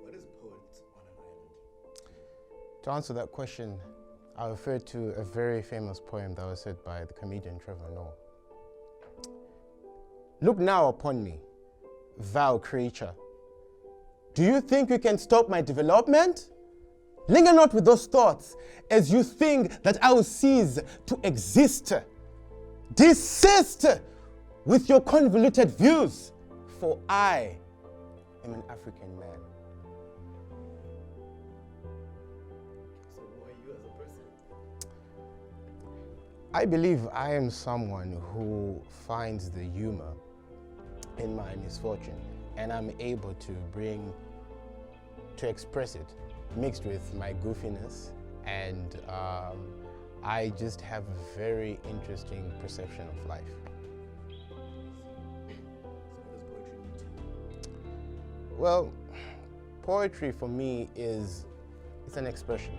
What is poets on an island? To answer that question, I refer to a very famous poem that was said by the comedian Trevor Noah. Look now upon me, thou creature. Do you think you can stop my development? Linger not with those thoughts as you think that I will cease to exist. Desist with your convoluted views, for I am an African man. So who are you as a person? I believe I am someone who finds the humor in my misfortune, and I'm able to express it, mixed with my goofiness, and I just have a very interesting perception of life. So what does poetry mean to you? Well, poetry for me it's an expression.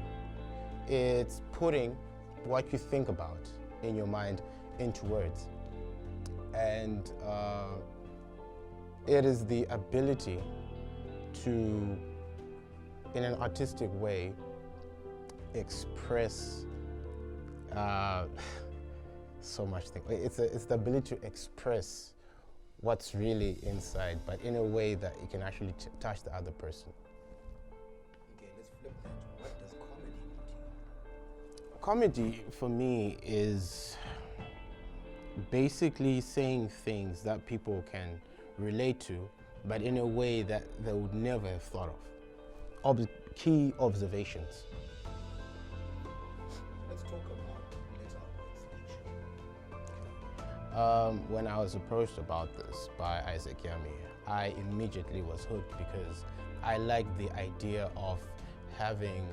It's putting what you think about in your mind into words. And it is the ability to, in an artistic way, express so much things. It's the ability to express what's really inside, but in a way that it can actually touch the other person. Okay, let's flip that. What does comedy mean to you? Comedy, for me, is basically saying things that people can relate to, but in a way that they would never have thought of. Key observations. Let's talk about letter or speech. When I was approached about this by Isaac Yami, I immediately was hooked because I liked the idea of having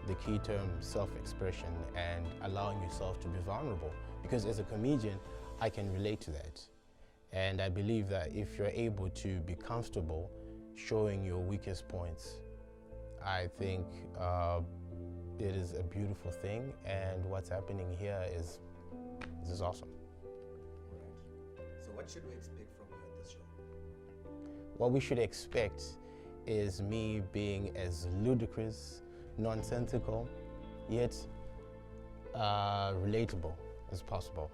the key term self-expression and allowing yourself to be vulnerable. Because as a comedian, I can relate to that. And I believe that if you're able to be comfortable showing your weakest points, I think it is a beautiful thing, and what's happening here is awesome. Right. So what should we expect from you at this show? What we should expect is me being as ludicrous, nonsensical, yet relatable as possible.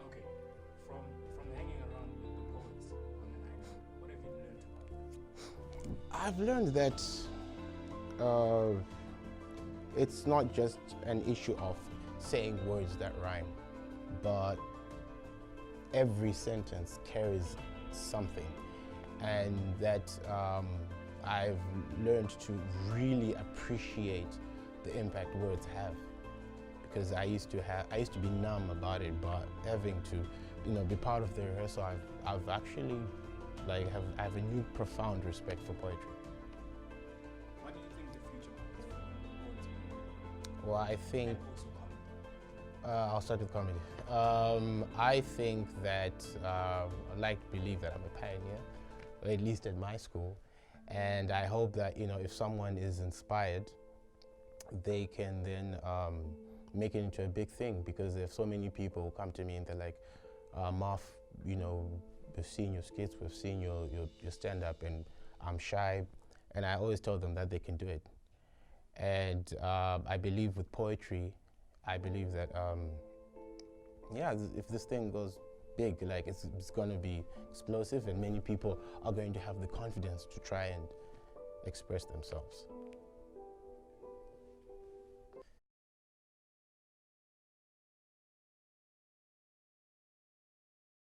Okay, from hanging around with the poets on an island, what have you learned about them? I've learned that it's not just an issue of saying words that rhyme, but every sentence carries something, and that I've learned to really appreciate the impact words have, because I used to be numb about it, but having to be part of the rehearsal, I've actually have a new profound respect for poetry. What do you think the future holds for poets? Well, I think And also comedy. I'll start with comedy. I think that I like to believe that I'm a pioneer, or at least at my school, and I hope that if someone is inspired, they can then make it into a big thing, because there are so many people who come to me and they're like, Marf, we've seen your skits, we've seen your stand-up, and I'm shy, and I always tell them that they can do it. And I believe with poetry, I believe that if this thing goes big, it's going to be explosive, and many people are going to have the confidence to try and express themselves.